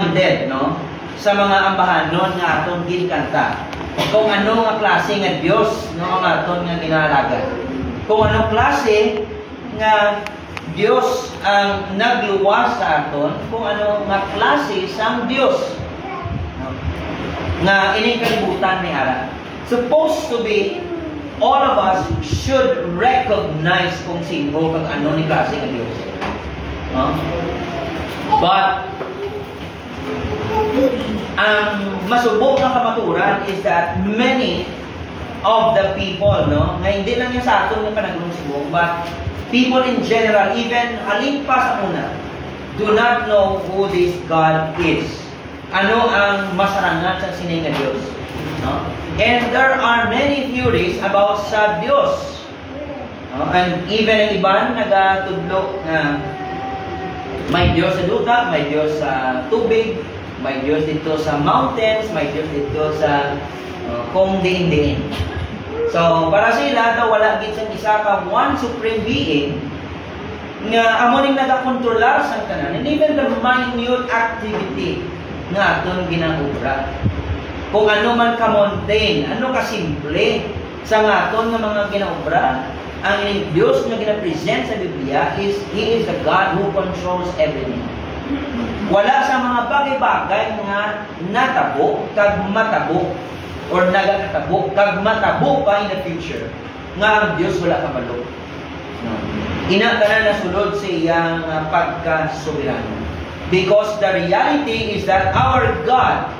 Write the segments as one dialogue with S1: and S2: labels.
S1: Dead, no? Sa mga ambahanon nga atong ginkanta. Kung ano nga klase nga Dios no nga aton nga ginahalagan. Kung anong klase nga Dios ang nagluwas sa aton, kung ano nga klase sang Dios. No? Nga ining kalibutan ni ara. Supposed to be all of us should recognize kung sino kung ano ni klase nga Dios. No? But ang masubok na kamaturan is that many of the people, no, nga hindi lang yung sa aton yung panaglusubok, but people in general, even halin pa sa una, do not know who this God is. Ano ang masarangan sa sinay nga Diyos. No? And there are many theories about sa Diyos. No? And even ang iban nagatudlo na may Diyos sa duta, may Diyos sa tubig, may Diyos dito sa mountains, may Diyos dito sa kung diin-diin. So, para sila, daw wala gid sa isa ka one supreme being nga amo ning nagakontrolar sa tanan. And even the minute activity nga aton ginagubra. Kung ano man ka mundane, ano ka simple sa nga aton nga mga ginaubra, ang Diyos na gina-present sa Biblia is He is the God who controls everything. Wala sa mga bagay-bagay nga natabo, kag matabo, or nagakatabo, kag matabo pa in the future, nga ang Diyos wala kabalo. Ina ka na nasulod sa iyang pagkasoberano. Because the reality is that our God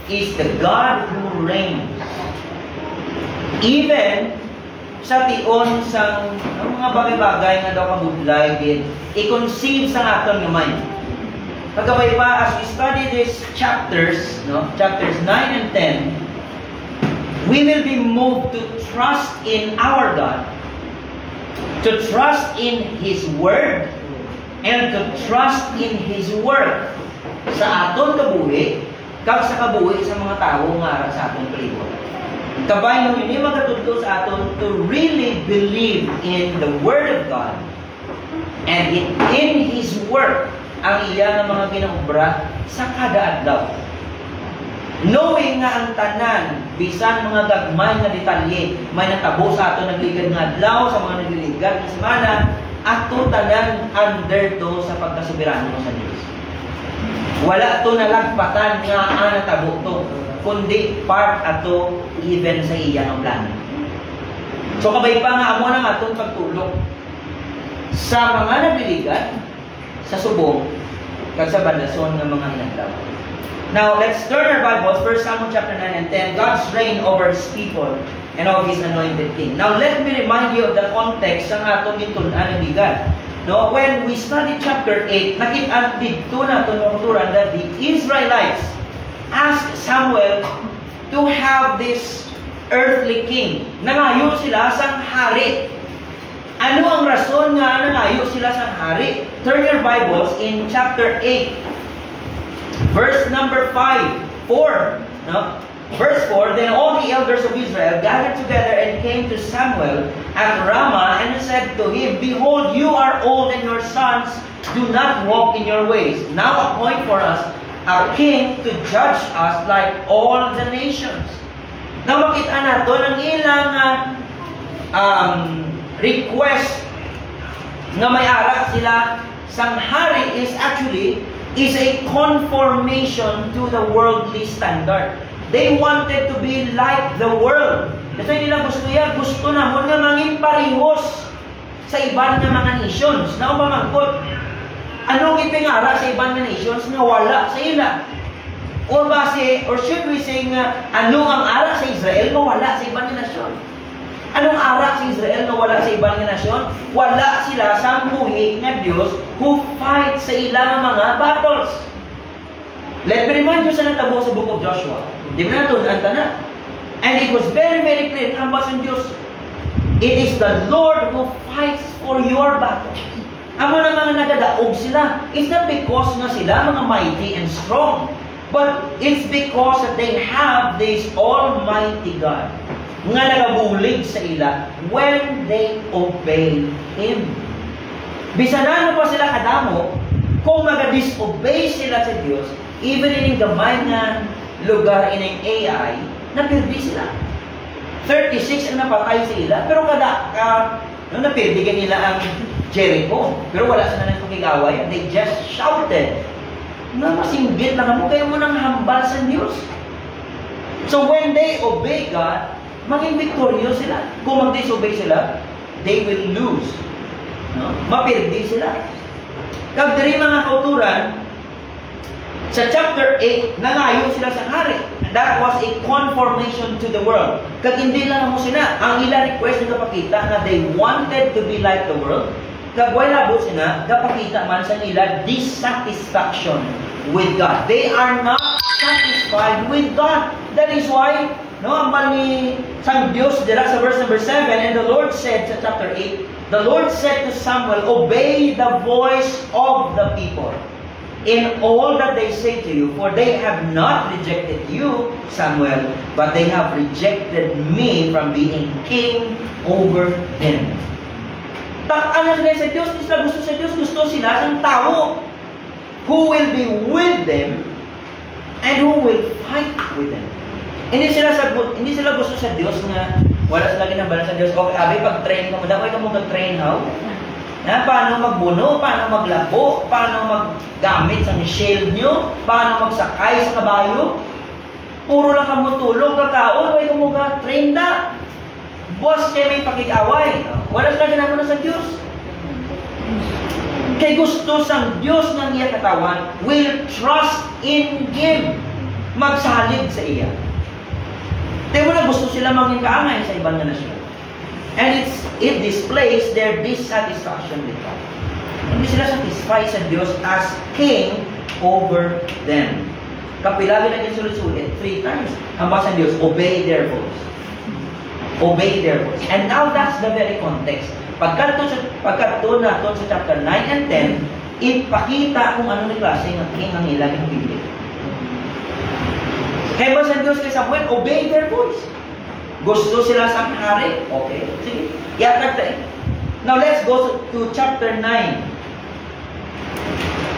S1: is the God who reigns. Even sa tion sang mga bagay-bagay nga daw kabudlay din, i-conceive sa aton nga mind. Pagkabay pa, as we study these chapters, no, chapters 9 and 10, we will be moved to trust in our God, to trust in His Word, and to trust in His Word sa aton kabuhi, kag sa kabuhi sa mga tao nga sa aton palibot. Kabay nung hindi magatudlo sa aton to really believe in the Word of God and in His Word ang iya ng mga ginaubra sa kada adlaw. Knowing nga ang tanan, bisan mga gagmay nga detalye, may natabo sa ato nagligad nga adlaw, sa mga nagliligad nga semana, ato tanan under to sa pagkasoberano sa Diyos. Wala to nalagpatan nga natabo to, kundi part ato even sa iya ng plano. So kabay pa nga amo nang atong pagtulong sa mga nagliligad, sa subong, kag sa bandason ng mga inadlaw. Now, let's turn our Bibles, 1 Samuel chapter 9 and 10, God's reign over His people and of His anointed king. Now, let me remind you of the context ng atong gitunan ng bigat. No, when we study chapter 8, nakita dito na itong natuturan that the Israelites asked Samuel to have this earthly king. Nangayo sila sang hari. Ano ang rason nga nangayo sila sang hari? Turn your Bibles in chapter 8. Verse number 4. No? Verse 4, then all the elders of Israel gathered together and came to Samuel at Ramah and said to him, Behold, you are old and your sons do not walk in your ways. Now appoint for us a king to judge us like all the nations. Now makita nato ang ilang request nga may ara sila sang hari is a conformation to the worldly standard. They wanted to be like the world. Kasi nila gusto namon nga mangin parehos sa iban nga mga nations. Na pamangkot, anong ipingara sa iban nga nations nga wala sa ila? Or should we say nga, ano ang ara sa Israel nga wala sa iban nga nasyon? Anong ara sa Israel na wala sa ibang nasyon? Wala sila sa buhi nga Diyos who fight sa ilang mga battles. Let me remind you sa natabo sa book of Joshua. Di ba natin ang tanan? And it was very, very clear. Ang basang Diyos, it is the Lord who fights for your battle. Amo na mga nagadaog sila. It's not because nga sila mga mighty and strong, but it's because that they have this Almighty God nga nagabulig sa ila when they obey Him. Bisan ano pa sila kadamo, kung mag-disobey sila sa Diyos, even in gamay nga lugar in ang AI, napirdi sila. 36 ang napatay sila, pero napirdi nila ang Jericho. Pero wala sila ng pagigaway. They just shouted, na masinggit lang mo, kayo mo nang hambal sa Diyos. So when they obey God, maging victorious sila. Kung mag-disobey sila, they will lose. No? Mapirdi sila. Kag diri mga kauturan, sa chapter 8, nangayo sila sa hari. That was a conformation to the world. Kag hindi lang mo sila, ang ila request na kapakita na they wanted to be like the world. Kag wala po sila, kapakita man sa nila dissatisfaction with God. They are not satisfied with God. That is why, no, ang ni sang Diyos dira sa verse number 7, and the Lord said sa chapter 8, the Lord said to Samuel, obey the voice of the people in all that they say to you, for they have not rejected you, Samuel, but they have rejected me from being king over them. Ano sila sa Diyos? Sila gusto sa Diyos, gusto sila ng tao who will be with them and who will fight with them. Hindi sila gusto sa Diyos nga wala sila ginabala sa Diyos. Okay, abi, pag-train ka mo, dapat ka mo mag-train how? Paano magbuno, paano maglabo, paano maggamit sa shield nyo, paano magsakay sa kabayo. Puro lang ka mo tulog, kakaon, wala ka mo ka-train na. Boss, kayo may pakikaway. Wala sila ginabala sa Diyos. Kay gusto sang Diyos ng iya katawan will trust in Him. Magsalig sa iya. Kaya mo na gusto sila maging kaangay sa ibang nasyon. And it displays their dissatisfaction with God. Hindi sila satisfied sa Diyos as King over them. Kapilagi na yung sulit-sulit 3 times. Ang basa ng Diyos, obey their voice. Obey their voice. And now that's the very context. Pagkatun natin sa chapter 9 and 10, ipakita kung ano ni klase ng king ang ilang pili. Kaya ba sa Diyos kay Samuel, obey their voice. Gusto sila sa hari? Okay, sige. Yatag tayo. Now let's go to chapter 9.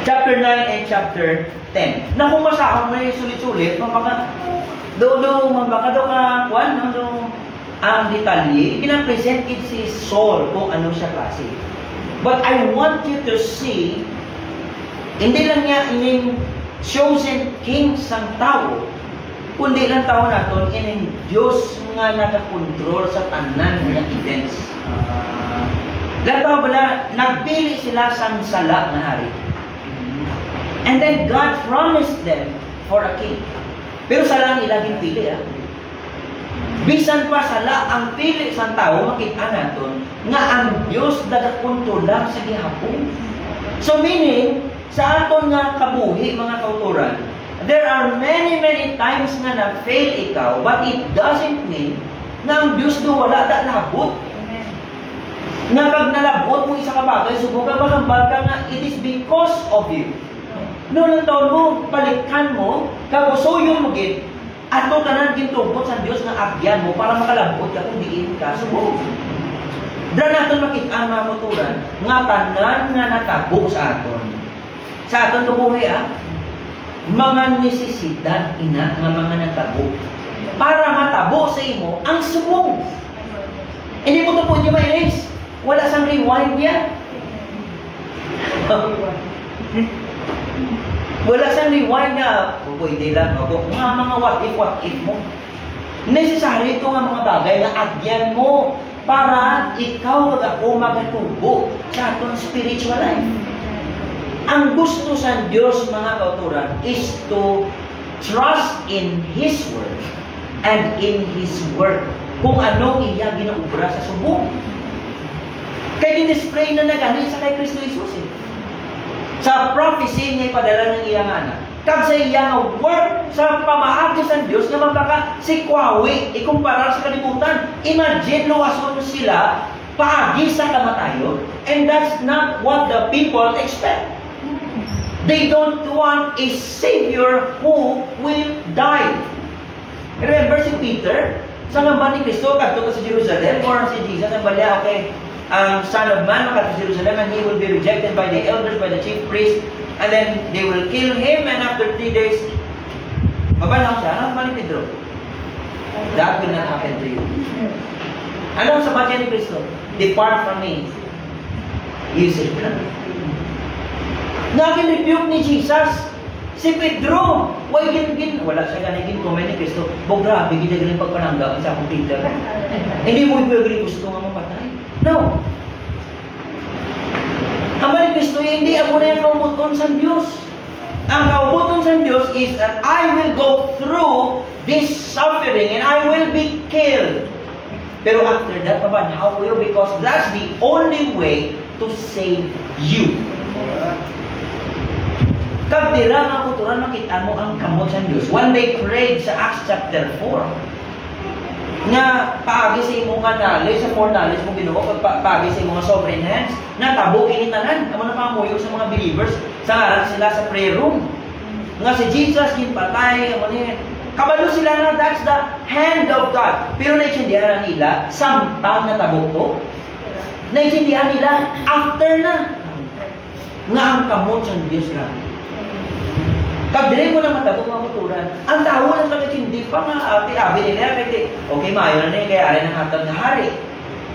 S1: Chapter 9 and chapter 10. Na kung masahon mo yung sulit-sulit, mabaka ang detalye, pinapresent it si Saul kung ano siya klase. But I want you to see, hindi lang niya ining chosen king sang tao, kundi lang tao natin ining Diyos nga nakakontrol sa tanan ng events. Lato bala, nagpili sila sang sala na hari. And then God promised them for a king. Pero sala ang ilaging pili. Bisan pa sala ang pili sa tao, makita natin nga ang Diyos nagakontrolar sa gihapon. So meaning, sa aton nga kabuhi, mga kauturan, there are many times nga na-fail ikaw, but it doesn't mean na ang Diyos do wala na labot. Nga pag nalabot mo isa ka bagay, subukan magambal ka nga, it is because of you. Noon ang taon mo, balikan mo, kagusuyo mo gid, ato tanan gintubot sa Dios nga agyan mo para makalabot ka kung diin ka subok. Dra naton makit-an mga kauturan nga tanan nga natabo sa aton. Sa aton kabuhi mga necesidad ina nga mga natabo. Para matabo sa imo ang subong. Hindi mo to po niyo ma-erase. Wala sang rewind yan. Wala sang rewind nga, pwede lang, mga what if mo. Necessary ito nga mga bagay na agyan mo para ikaw at ako magatubo sa atong spiritual life. Ang gusto sa Diyos, mga kauturan, is to trust in His Word and in His work. Kung anong iya ginaubra sa subong. Kaya din-display na nagani sa kay Kristo Jesus sa prophecy niya ipadala ng iyang anak. Kag sa iyang work sa pamaagi sa Diyos nga magkaka si Kwawi ikumpara sa kalibutan. Imagine luwason sila paagi sa kamatayon, and that's not what the people expect. They don't want a Savior who will die. Remember si Peter, sa ngamba ni Kristo, kadto sa Jerusalem, or si Jesus, ang balya, okay, ang Son of Man, makata sa Jerusalem, and He will be rejected by the elders, by the chief priests, and then they will kill him, and after 3 days, mabanaw siya. Ano ba ni Pedro? That will not happen to you. Ano sa batya ni Kristo? Depart from me. You say, naging-rebuke ni Jesus. Si Pedro, wala siya ganigin comment ni Kristo. Bo, grabe, gina-galing pagpanangga sa akong Peter. Hindi mo ipagaling gusto nga mapatay. No. Ang ni Kristo, hindi ako na yung kaubuton sa Diyos. Ang kaubuton sa Diyos is that I will go through this suffering and I will be killed. Pero after that, how will you? Because that's the only way to save you. Kaptira nga kuturan, makita mo ang kamot sa Diyos. One day prayed sa Acts chapter 4 nga paagi sa imong knowledge, sa foreknowledge mo Ginoo, paagi sa imong sovereign hands, natabo kinitanan, amo na pamuyo sa mga believers, sa ngaran sila sa prayer room. Nga si Jesus ginpatay, amo ni kabalo sila na that's the hand of God. Pero naintindihan nila, sampang natabo to. Naintindihan nila, after na. Nga ang kamot sa Diyos na. Kabdire mo na matabo mga motoran. Ang tao lang lang hindi pa nga abi nila kasi okay maayo na niya kaya ari ng hatag na hari.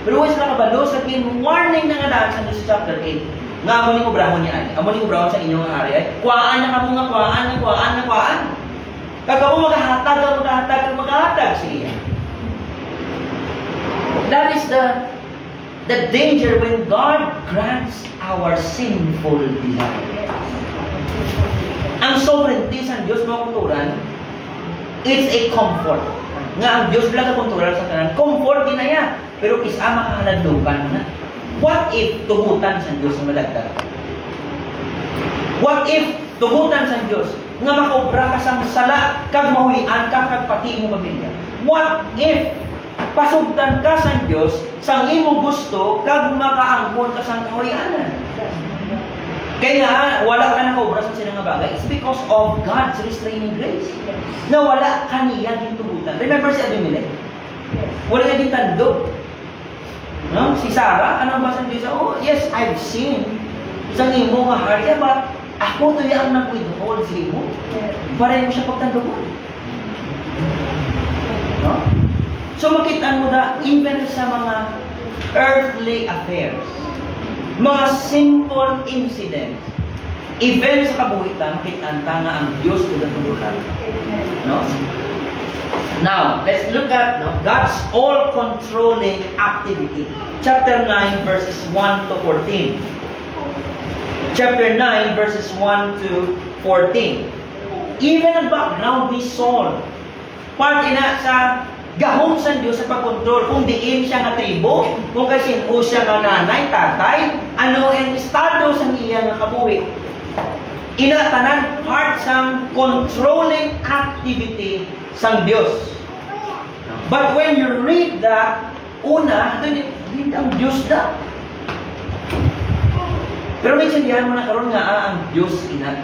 S1: Pero wala sila kabalo sa warning na nga daan sa Diyos chapter 8. Nga amo ni obrahon niya ay. Amo ni obrahon sa inyong hari ay. Kuhaan na kamo nga kuhaan. Kagamo maghahatag siya. That is the danger when God grants our sinful desire. Ang sovereignty sa Diyos mga kunturan, it's a comfort. Nga ang Diyos lang ang kunturan sa kanan, comfort din na yan. Pero isa makahaladlukan na. What if tugutan sa Diyos ang madagdag? What if tugutan sa Diyos nga makaobra ka sa sala, kag mahulian ka, kag pati mo pamilya? What if pasugtan ka sa Diyos sa imo gusto, kag makaangkon ka sa kahulianan? Kaya wala ka nakaobra sa sinang bagay, it's because of God's restraining grace. Na wala ka niya gintugutan. Remember si Abimelech? Wala niya gintandog. No? Si Sarah, ano ba sa Diyos? Oh, yes, I've seen sa imo nga harya, but ako to yung nag-withhold sa imo. Para mo siya pagtandogon. No? So makita mo na, even sa mga earthly affairs, mga simple incidents, events sa kabuhitan, kitanta nga ang Diyos tugatulutan. No? Now, let's look at God's all-controlling activity. Chapter 9, verses 1 to 14. Chapter 9, verses 1 to 14. Even ang background ni Saul, part ina sa gahom sa Diyos sa pagkontrol, kung diin siya nga tribo, kung kasi siya nga nanay, tatay, ano ang estado sa iya nga kabuhi. Inatanan part sang controlling activity sang Diyos. But when you read that, una, hindi ang Diyos da. Pero may sindihan mo na karon nga ang Diyos ina.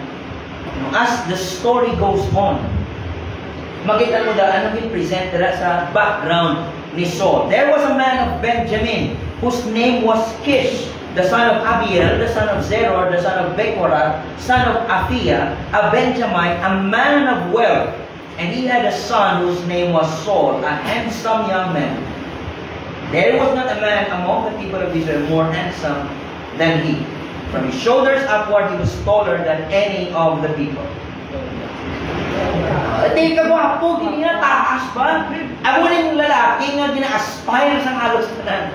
S1: As the story goes on, makita mo daan ang present sa background ni Saul. There was a man of Benjamin whose name was Kish, the son of Abiel, the son of Zeror, the son of Bechorath, son of Aphiah, a Benjamite, a man of wealth. And he had a son whose name was Saul, a handsome young man. There was not a man among the people of Israel more handsome than he. From his shoulders upward, he was taller than any of the people. Hindi ka gwapo, hindi nga taas ba? Ako na yung lalaki nga gina-aspire sa halos na.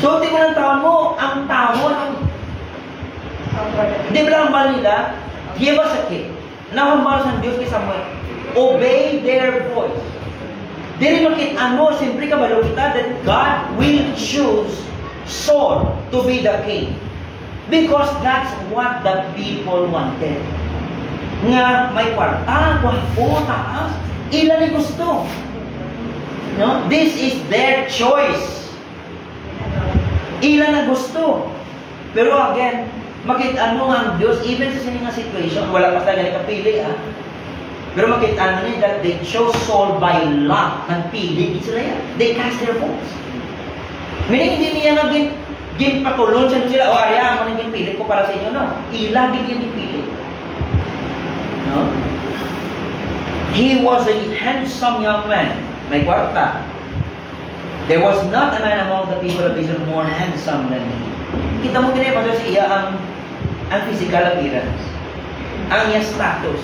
S1: So, di ko ng taon mo, ang tawon, di ba lang ba nila, give us a kid. Nahambal sa Diyos kay Samuel, obey their voice. Di rin makita mo, siyempre kabalo kita that God will choose Saul to be the king. Because that's what the people wanted. Nga may kwarta, gwapo, taas, ilan ay gusto. No? This is their choice. Ilan na gusto. Pero again, makita mo nga ang Diyos, even sa sininga situation, wala pa talaga kapili, pero makita mo niya that they chose Saul by lot. Nagpili sila yan. They cast their votes. Meaning, hindi niya ginpatulon sa sila, o arya, mo nang ginpilit ko para sa inyo, no? Ila, ginpilit. No? He was a handsome young man. May kwarta. There was not a man among the people of Israel more handsome than he. Kita mo ganyan pa sa iya ang physical appearance. Ang iya status.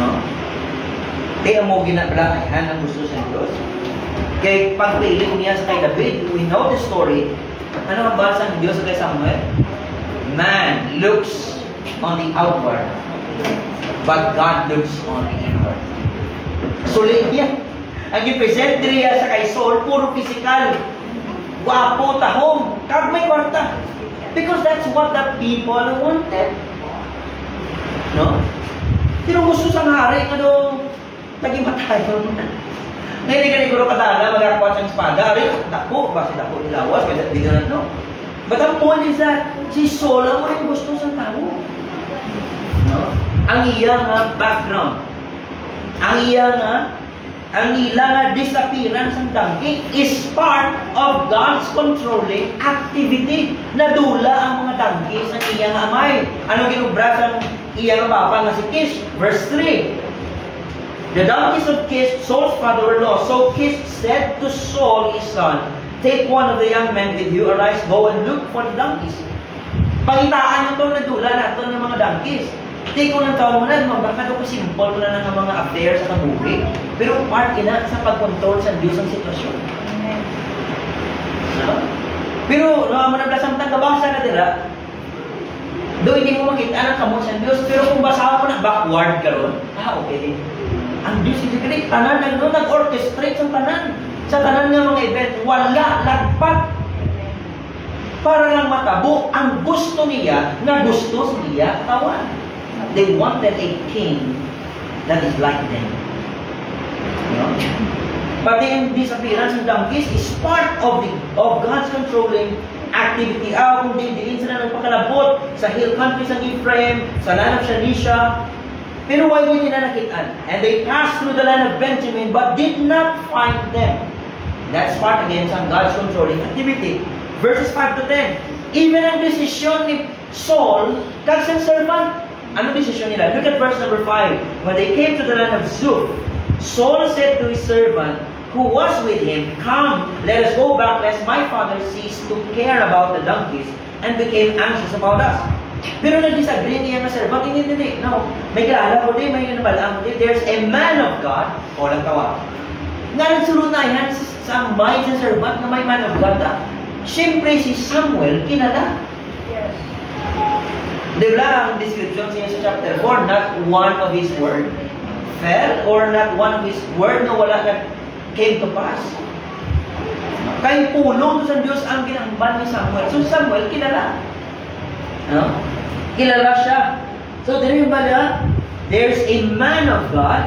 S1: No? Kaya mo ginapalakihan ang gusto sa Diyos. Kaya pagpili niya sa kay David, we know the story. Ano ang basa ng Diyos sa kay Samuel? Man looks on the outward, but God looks on the inward. Sulit yan. Ang i-present niya sa kay Saul, puro physical. Wapo, tahong, kag may kwarta. Because that's what the people wanted. No? Pero gusto sa hari, ano, tagi-matay. Ngayon ka ni Guru Katana, magkakuha siyang espada. Ari, dako, basta dako ilawas, kaya di ganun, no? But ang point is that, si Saul ang may gusto sa tao. No? Ang iyang background, ang iyang disappearance ng donkey is part of God's controlling activity. Nadula ang mga donkey sa iyang amay. Ano ginubra sa iyang papa na si Kish? Verse 3. The donkeys of Kish, Saul's father-in-law. So Kish said to Saul, his son, take one of the young men with you, arise, go and look for the donkeys. Pangitaan nyo itong nadula nato ng mga donkeys. Take ko ng taon mo na, baka ito simple ko na ng mga affairs sa kabuhi. Pero part ina sa pag-control sa Diyos ang sitwasyon. No? Pero, manablasang tagabasa na dira, doon hindi mo makita ng kamot sa Diyos. Pero kung basahan ko na backward ka ron, okay. Ang Diyos is great. Tanan nag-orchestrate sa tanan. Sa tanan ng mga event, wala, lagpat. Para lang matabo ang gusto niya na gusto niya tawan. They wanted a king that is like them. You know? But the disappearance of donkeys is part of God's controlling activity. Kung diin sila nagpakalabot sa hill countries ng Ephraim, sa land of Shalisha, pero why hindi nila nakitaan? And they passed through the land of Benjamin but did not find them. That's part again sa God's controlling activity. Verses 5 to 10. Even ang desisyon ni Saul, kag servant, ano desisyon nila? Look at verse number 5. When they came to the land of Zuph, Saul said to his servant who was with him, come, let us go back lest my father cease to care about the donkeys and became anxious about us. Pero nag-disagree niya nga servant, hindi. No, may kilala ko din, may nabalaan ko din. There's a man of God, o lang tawa. Nga nagsulot na yan sa mind sa servant na may man of God. Siyempre si Samuel, kilala.
S2: Yes.
S1: Diba ang description siya sa chapter 4, not one of his word fell, or not one of his word na wala na came to pass. Kay pulong sa Diyos ang ginambal ni Samuel. So Samuel, kilala. No? Kilala siya. So diri ba there's a man of God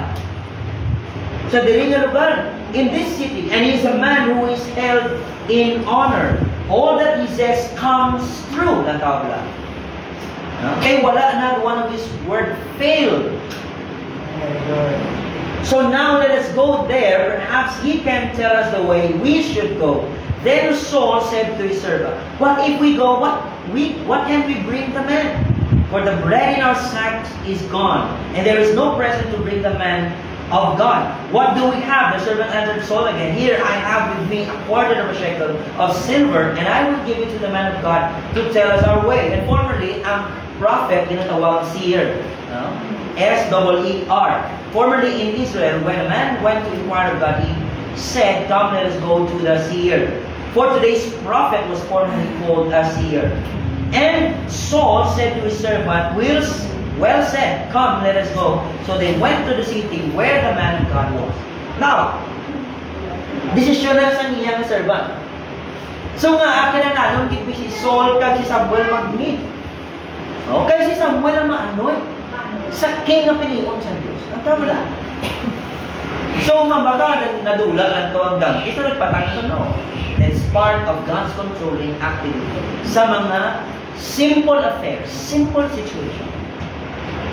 S1: sa diri nga lugar in this city, and he's a man who is held in honor. All that he says comes true na tabla. Okay, wala na one of his word failed. So now let us go there. Perhaps he can tell us the way we should go. Then Saul said to his servant, what if we go? What can we bring the man? For the bread in our sacks is gone, and there is no present to bring the man of God. What do we have? The servant answered Saul again, here I have with me a quarter of a shekel of silver, and I will give it to the man of God to tell us our way. And formerly, ang prophet, tinatawag seer. S-E-E-R. Formerly in Israel, when a man went to inquire of God, he said, come, let us go to the seer. For today's prophet was formerly called a seer. And Saul said to his servant, well said, come, let us go. So they went to the city where the man of God was. Now, desisyon na sa niyang servant. So nga, akin na nanong kipi si Saul kag si Samuel mag-meet. Okay, si Samuel ang maanoy sa king ang piniyon sa Diyos. Ang tawala. So, baka nadula lang ito ang dang. Ito nagpatang ito, no? It's part of God's controlling activity sa mga simple affairs, simple situation.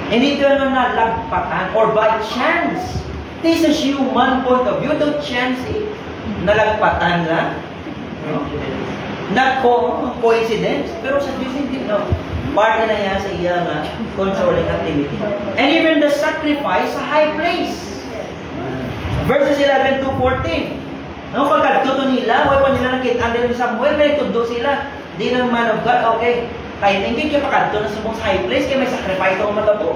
S1: Hindi ito na nalagpatan or by chance. This is human point of view. The chance nalagpatan lang. No? Not coincidence, pero sa Diyos hindi, no? Part na niya sa iya nga controlling activity. And even the sacrifice sa high place. Verses 11 to 14. No, pagkatuto nila, wala pa nila nakita ni Samuel, may tudo sila. Di ng man of God, okay. Kahit hindi kayo pagkatuto na sa high place, kaya may sacrifice ako matabo.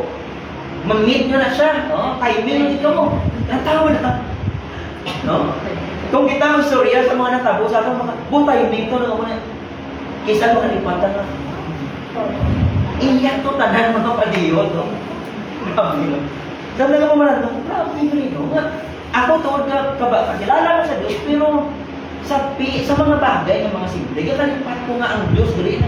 S1: Mag-meet nyo na siya, no? Timing dito mo. Natawa na. No? Kung kita ang istorya sa mga natabo, sa atong mga, timing to na muna. Kisa mo kalipatan na. Iyak to tanan mga padiyon, no? Grabe, no? Sabi nga mo malang, grabe, no? Ako tuod ka kakilala ko sa Diyos, pero sa mga bagay ng mga simple, kalipat ko nga ang Diyos, dali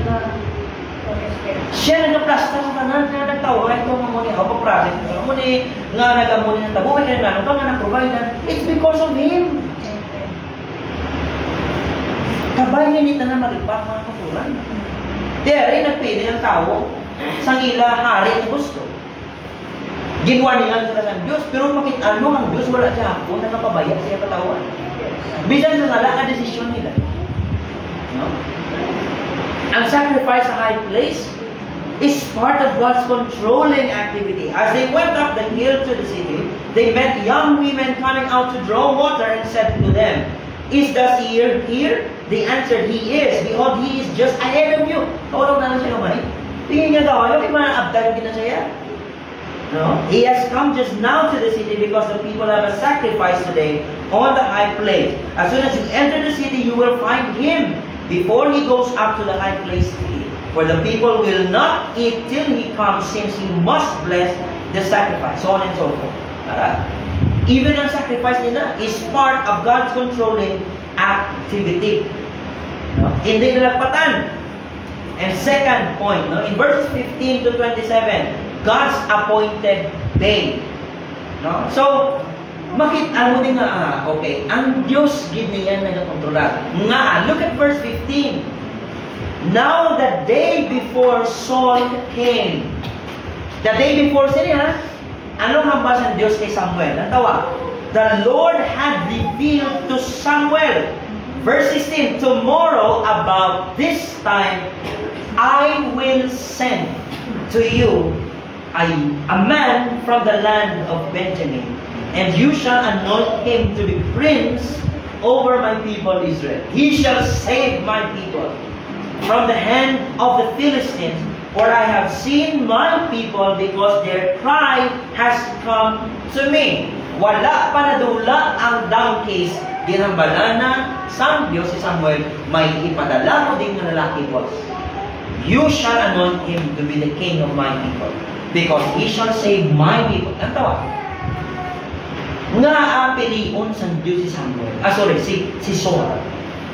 S1: siya nag-plasta sa tanan, na nagtawag ko mo ni ako process mo ni nga nagamuni ng tabo, kaya nga nga na-provide. It's because of Him. Kabay nita na malipat mga kapuran. Dere, nagpili ng tao sang ila hari ng gusto. Ginwaningan sila ng Diyos, pero makita mo ang Diyos wala siya ako, nakapabaya siya katawan. Bisan sa nala ang desisyon nila. No? Ang sacrifice sa high place is part of God's controlling activity. As they went up the hill to the city, they met young women coming out to draw water and said to them, "Is the seer here?" They answered, "He is. Behold, he is just ahead of you." Tawag na lang siya naman. Tingin niya daw, yung mga na siya. No? He has come just now to the city because the people have a sacrifice today on the high place. As soon as you enter the city, you will find him before he goes up to the high place to eat. For the people will not eat till he comes, since he must bless the sacrifice. So on and so forth. Even ang sacrifice nila is part of God's controlling activity. No? Hindi nalagpatan. And second point, no? In verses 15 to 27, God's appointed day. No? So, makita mo din nga, okay, ang Diyos give niya nagakontrolar. Nga, look at verse 15. Now the day before Saul came. The day before siya, anong hambas ng Diyos kay Samuel? Ang tawa, the Lord had revealed to Samuel. Verse 16, tomorrow about this time, I will send to you a man from the land of Benjamin, and you shall anoint him to be prince over my people Israel. He shall save my people from the hand of the Philistines, for I have seen my people because their cry has come to me. Wala pa nadula ang donkeys, ginambala na sa Diyos si Samuel, may ipadala ko din ng lalaki boss. You shall anoint him to be the king of my people, because he shall save my people. Ang tawa. Nga apelion sa Diyos si Samuel. Si Saul.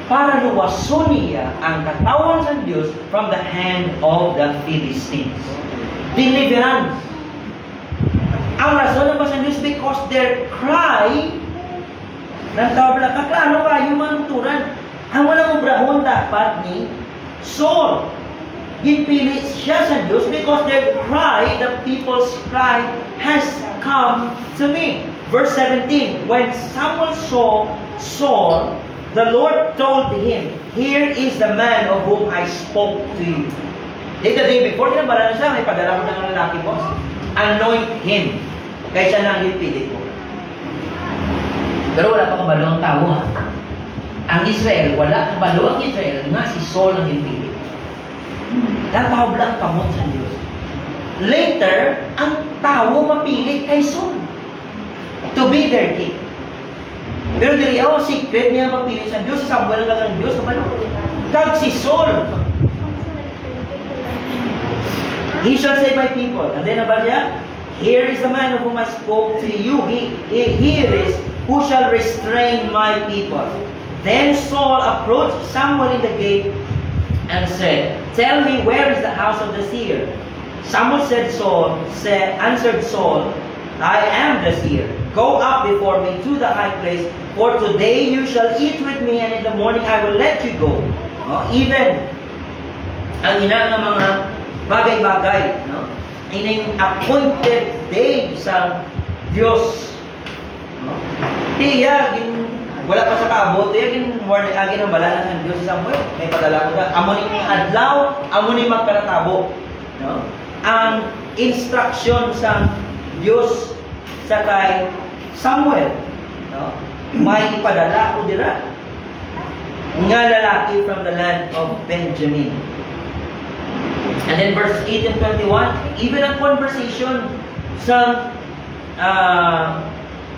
S1: Para luwason niya ang katawan sa Diyos from the hand of the Philistines. Deliverance. Ang rason naman sa Diyos because their cry ng tabla, kaklano kayo manuturan. Ang walang obrahon dapat ni Saul. Ginpili siya sa Diyos because their cry, the people's cry, has come to me. Verse 17, when Samuel saw Saul, the Lord told him, here is the man of whom I spoke to you. The day before, tinabala na siya, may padala ko ng lalaki mo. Anoint him. Kaya siya nang ipili ko. Pero wala pa kabalo ang tao. Ang Israel, wala kabalo ang Israel, nga si Saul ang ipili. Natawag lang kamot sa Diyos. Later, ang tao mapili kay Saul to be their king. Pero dili secret niya mapili sa Diyos. Samuel lang ang Diyos. Kag si Saul, he shall save my people. And then about niya, here is the man of whom I spoke to you. Here is who shall restrain my people. Then Saul approached Samuel in the gate and said, tell me, where is the house of the seer? Samuel answered Saul, I am the seer. Go up before me to the high place, for today you shall eat with me, and in the morning I will let you go. Even ang ina ng mga bagay-bagay, ining appointed day sa Diyos. wala pa sa kaabot, yung warning agin ng balalan ng Diyos sa Samuel. May padala ko ka. Amo ni adlaw, amo ni magkaratabo. No? Ang instruction sa Diyos sa kay Samuel, no? May ipadala ko dira nga lalaki from the land of Benjamin. And then verse 8 and 21, even ang conversation sa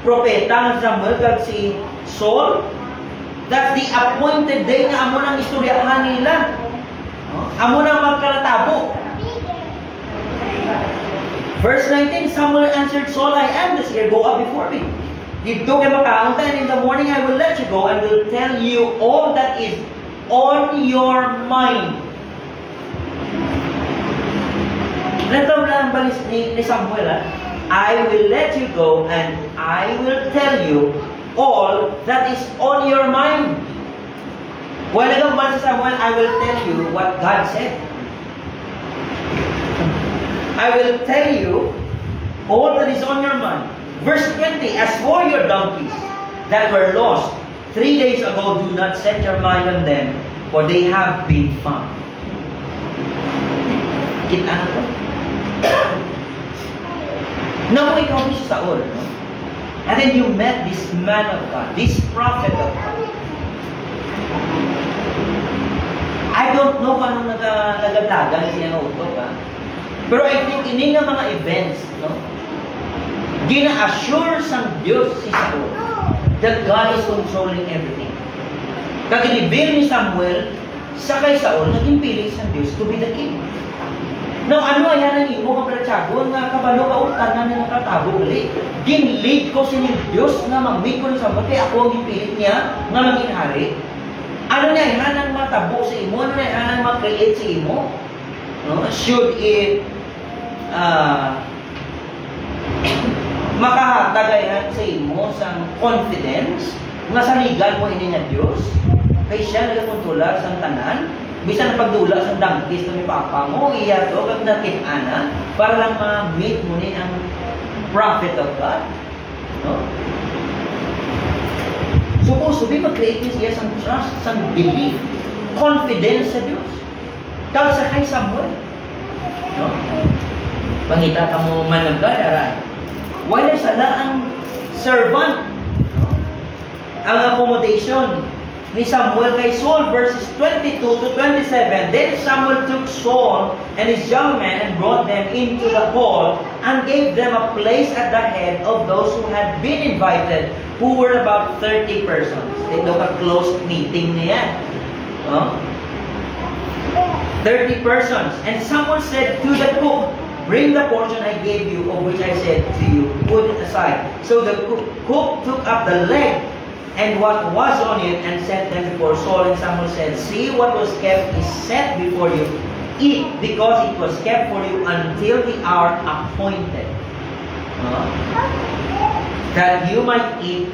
S1: propeta ng Samuel kag si Saul, that the appointed day na amo nang istoryahan nila. Amo nang magkaratabo. Verse 19, Samuel answered Saul, I am this here, go up before me. Dito kay makaunta, and in the morning I will let you go and will tell you all that is on your mind. Nataw lang ba ni Samuel, ha? I will let you go and I will tell you all that is on your mind. Wala lang ba sa Samuel, I will tell you what God said. I will tell you all that is on your mind. Verse 20, as for your donkeys that were lost 3 days ago, do not set your mind on them, for they have been found. Kita na ito? Now, ikaw si Saul, no? And then you met this man of God, this prophet of God. I don't know kung anong nagadagan siya ng utok, ha? Pero I think ini nga mga events, no? Gina-assure sa Diyos si Saul that God is controlling everything. Kag i-reveal ni Samuel sa kay Saul, naging piling sa Diyos to be the king. Now, ano ayan ang imo ka pratsago nga kabalo ka utan na nakatabo ulit. Ginlead ko si Diyos na mag-meet ko ni Samuel, kaya ako ang ipilit niya nga maging hari. Ano niya yan ang matabo sa imo? Ano niya yan ang mag-create sa imo? No? Should it makahatagayan sa imo sa confidence nga sa legal mo ini nga Dios kay siya nagakontrolar sa tanan bisan pagdula sa dangkis ni papa mo iya to kag natin-ana para lang ma-meet mo ni ang prophet of God, no? Supposed to be mag-create siya sa trust, sa belief, confidence sa Dios. Kag sa kay Samuel, no? Pangita ka mo man ng God, aray. Wala sala ang servant. Ang accommodation ni Samuel kay Saul, verses 22 to 27. Then Samuel took Saul and his young men and brought them into the hall and gave them a place at the head of those who had been invited, who were about 30 persons. Ito ka-closed meeting niya. 30 persons. And Samuel said to the cook, bring the portion I gave you, of which I said to you, put it aside. So the cook took up the leg and what was on it and set them before Saul. And Samuel said, see, what was kept is set before you. Eat, because it was kept for you until the hour appointed, that you might eat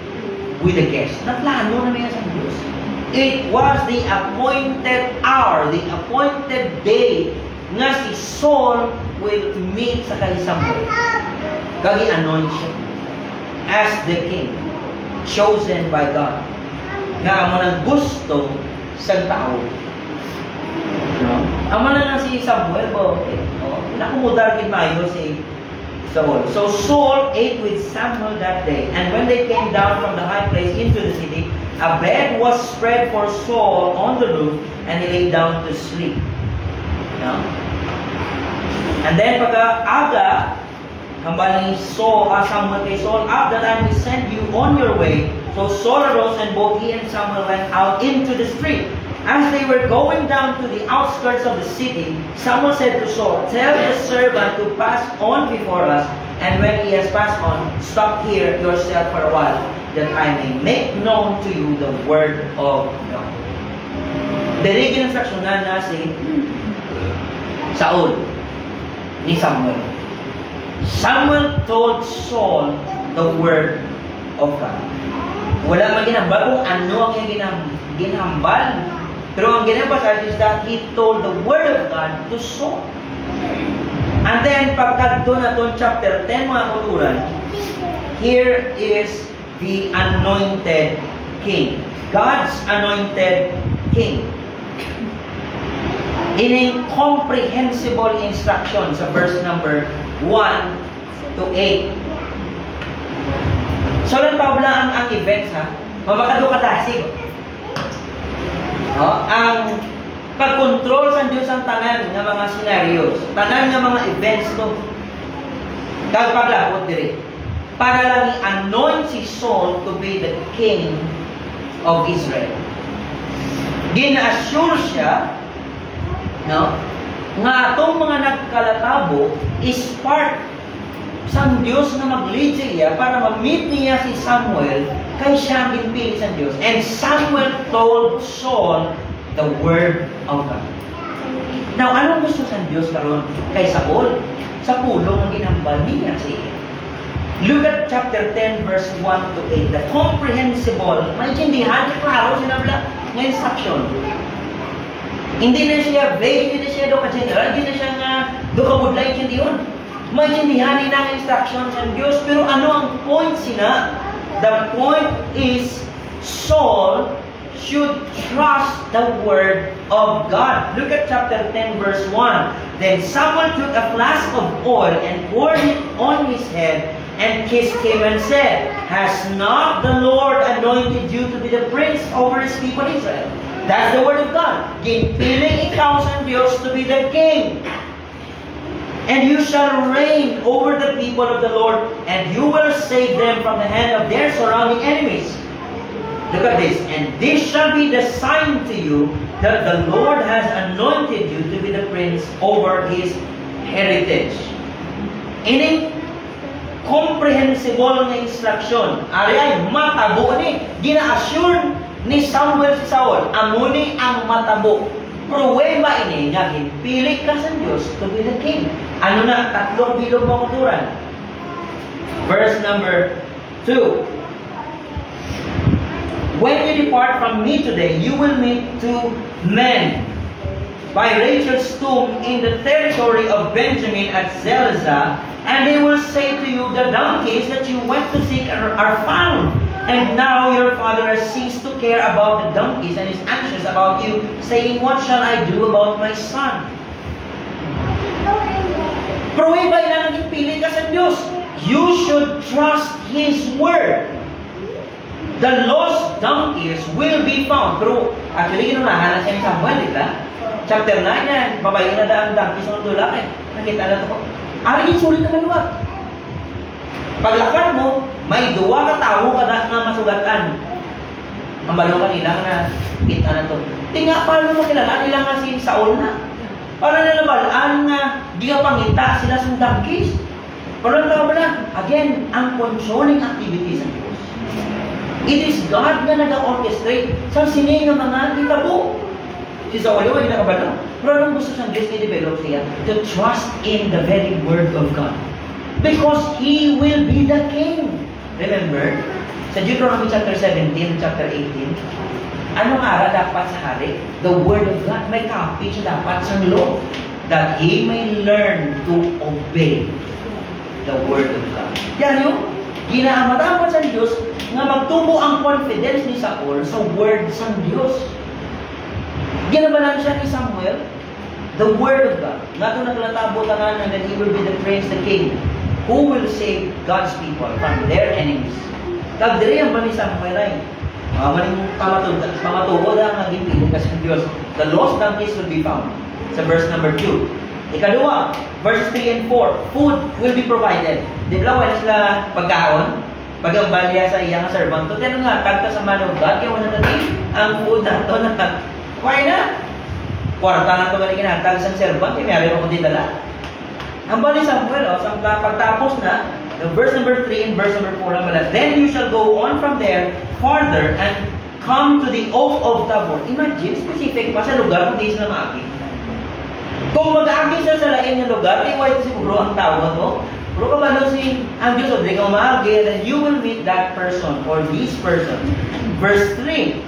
S1: with the guests. Naplano na niya sa Diyos. It was the appointed hour, the appointed day nga si Saul will meet sa kay Samuel. Kagi-anoint siya as the king, chosen by God. Nga amo nang gusto sa tao. No? Amo na lang si Samuel, nakumudar kin tayo si Saul. So Saul ate with Samuel that day, and when they came down from the high place into the city, a bed was spread for Saul on the roof, and he lay down to sleep. No? And then pagka-aga, hambal ni Samuel kay Saul, at the time we send you on your way. So Saul arose, and both he and Samuel went out into the street. As they were going down to the outskirts of the city, Samuel said to Saul, tell the servant to pass on before us, and when he has passed on, stop here yourself for a while, that I may make known to you the word of God. Dili ginsaksyonan na si Saul ni Samuel. Samuel told Saul the word of God. Wala man ginambal kung ano ang ginambal. Pero ang ginambal is that he told the word of God to Saul. And then, pagkadto na itong chapter 10, mga kuturan, here is the anointed king. God's anointed king. In a comprehensible instruction sa verse number 1 to 8. So lang pablaan ang events ha. Mamakado katasig. Ang pag-control sa Diyos ang tanan ng mga scenarios, tanan ng mga events to. Kagpaglapot diri. Para lang i-anoint si Saul to be the king of Israel. Gina-assure siya, no, nga atong mga nagkalatabo is part sa Diyos na mag-lead siya para ma-meet niya si Samuel kay siya ginpili sa Diyos. And Samuel told Saul the word of God. Now, anong gusto sa Diyos karon kay Saul? Sa pulong ang ginambal niya sa iya. Look at chapter 10, verse 1 to 8. The comprehensible, maintindihan, klaro sinabla ng instruction. Hindi na siya vague, hindi na siya doka-general, hindi na siya nga doka-budlay, hindi yun. Maintindihan niya ang instruction sa Diyos, pero ano ang point sina? The point is, Saul should trust the word of God. Look at chapter 10, verse 1. Then Samuel took a flask of oil and poured it on his head and kissed him and said, Has not the Lord anointed you to be the prince over his people Israel? That's the word of God. Ginpiling ikaw sa Diyos to be the king. And you shall reign over the people of the Lord, and you will save them from the hand of their surrounding enemies. Look at this. And this shall be the sign to you that the Lord has anointed you to be the prince over his heritage. Ini comprehensible na instruction. Ari ay matabo ni. Gina-assure ni Samuel si Saul. Amuni ang matabo. Pruweba ini nga ginpili ka sa Diyos to be the king. Ano na? Tatlong bilog mo kuturan. Verse number 2. When you depart from me today, you will meet two men by Rachel's tomb in the territory of Benjamin at Zelzah, and they will say to you, the donkeys that you went to seek are found. And now your father has ceased to care about the donkeys and is anxious about you, saying, What shall I do about my son? Pruweba ilang nagpili ka sa Diyos. You should trust His word. The lost donkeys will be found. Pero actually, ginunahan na siya ni Samuel, di ba? Chapter 9 yan, babayin na daan donkeys ng tulak eh. Nakita na ito ko. Ari yung sulit na maluwag. Paglakad mo, may duwa ka tao ka na masugatan. Ang balo kanila na kita na ito. Tinga, paano mo kilala? Nila nga si Saul na. Para nalabalaan na di ka pangita sila sa donkeys. Pero na, again, ang controlling activities ng Diyos. It is God na nag-orchestrate sa sini ng mga kitabo. Si Saul, hindi nakabalo. Pero anong gusto sa Diyos i-develop siya? To trust in the very word of God. Because He will be the king. Remember, sa Deuteronomy chapter 17, chapter 18, anong ara dapat sa hari? The word of God. May copy siya dapat sa law. That he may learn to obey the word of God. Yan yung ginaamatapan sa Diyos nga magtubo ang confidence ni Saul sa word sa Diyos. Ginabalan siya ni Samuel, the word of God. Nga ito naglatabo tangan that he will be the prince, the king, who will save God's people from their enemies. Kagdiri ang ba ni Samuel ay maling pamatubo na ang naging piling kasi ng Diyos. The lost donkeys will be found. Sa verse number 2. Ikalawa, verse 3 and 4. Food will be provided. Di ba wala sila pagkaon? Pag-ambalya sa iyang servant. So, tinong nga, kagka sa man of God, kaya wala natin ang food na ito na kaya na. Kwarta na ito galing kinatag sa servant, kaya mayroon ako din dala. Ang bali Samuel, pagtapos na, the verse number 3 and verse number 4 ang bala. Then you shall go on from there farther and come to the oak of Tabor. Imagine, specific pa sa lugar kung di sila maagi. Kung mag-aagi sila sa lain ng lugar, iwait siguro ang tawag mo. Pero kabalo si ang Diyos o di ka maagi, then you will meet that person or this person. Verse 3.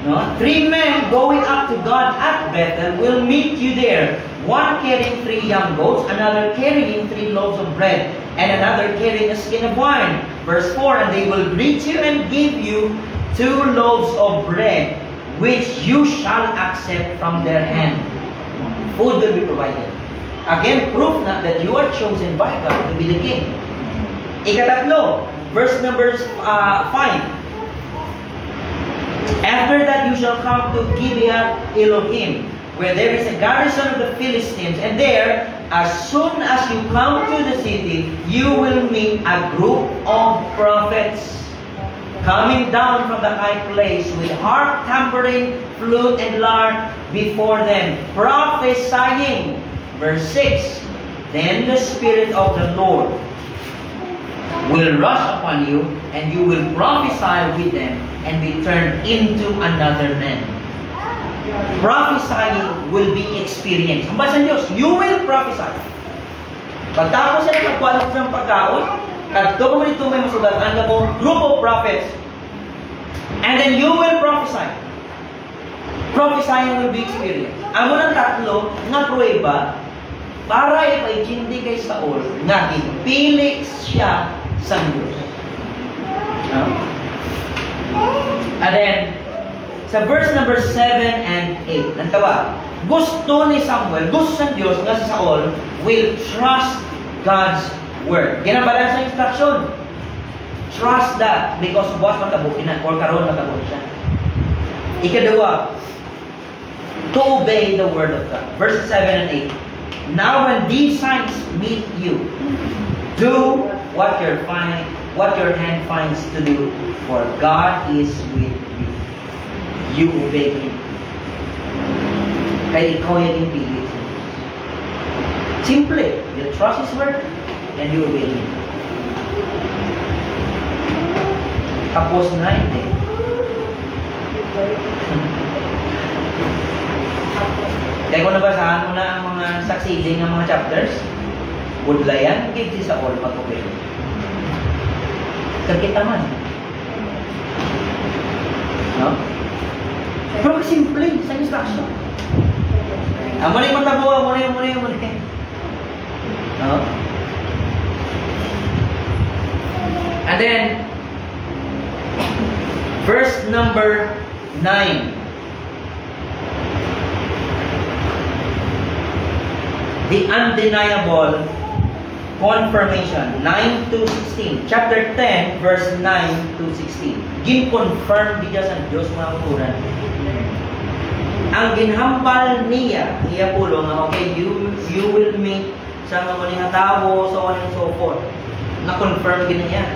S1: No? 3 men going up to God at Bethel will meet you there. One carrying 3 young goats, another carrying 3 loaves of bread, and another carrying a skin of wine. Verse 4, and they will greet you and give you 2 loaves of bread, which you shall accept from their hand. Food will be provided. Again, proof na that you are chosen by God to be the king. Ikatatlo, verse number 5. After that you shall come to Gibeah Elohim, where there is a garrison of the Philistines, and there, as soon as you come to the city, you will meet a group of prophets coming down from the high place with harp, tambourine, flute, and lyre before them, prophesying. Verse 6, then the Spirit of the Lord will rush upon you, and you will prophesy with them, and be turned into another man. Prophesying will be experienced. Ang basa Diyos, you will prophesy. Pagtapos sila magkwalok ng pagkaon, kadto mo dito may masugatan na mo group of prophets, and then you will prophesy. Prophesying will be experienced. Amo ng tatlo nga pruweba para ipaikindi kay Saul nga gipili siya sa Diyos. And then sa verse number 7 and 8, nantawa, gusto ni Samuel, gusto ng Diyos nga si Saul will trust God's word. Ginabalan sa instruction. Trust that because what matabukin na or karon matabuk siya. Ikadua, to obey the word of God. Verse 7 and 8. Now when these signs meet you, do what your hand finds to do, for God is with you. You obey Him. Kaya ikaw yung pili. Simple. You trust His word and you obey Him. Tapos na hindi. Kaya kung nabasahan mo na ang mga succeeding ng mga chapters, budlayan, give si Saul pag-obey. Kita man. No? Pero simple sa instruction. Muli matabuha, muli. No? And then, verse number 9. The undeniable confirmation, 9 to 16. Chapter 10, verse 9 to 16. Gin-confirm diya sa Diyos mga kuturan. Ang ginhambal niya pulo nga, okay, you will meet sa mga mga tao, so on and so forth. Na-confirm din niya.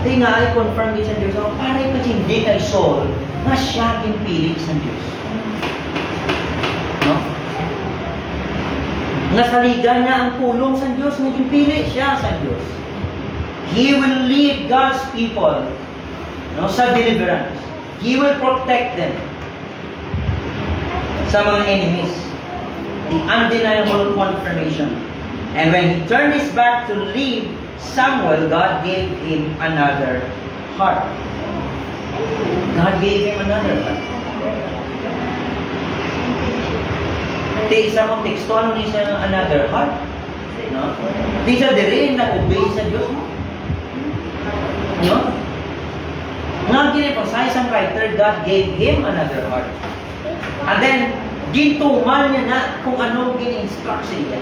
S1: Hindi nga, i-confirm din sa Diyos. So, para ipatindi kay Saul, nga siya ginpilit sa Diyos. No? Nasaligan niya ang pulong sa Diyos, naging pili siya sa Diyos. He will lead God's people, no, sa deliverance. He will protect them sa mga enemies. The undeniable confirmation. And when he turned his back to leave Samuel, God gave him another heart. God gave him another heart. Isa kong teksto, ano ni siya another heart? No? Di siya din na-obey sa Diyos. No? Nga ginipasay sa writer, God gave him another heart. And then, gintuman niya na kung anong gini-instruct siya.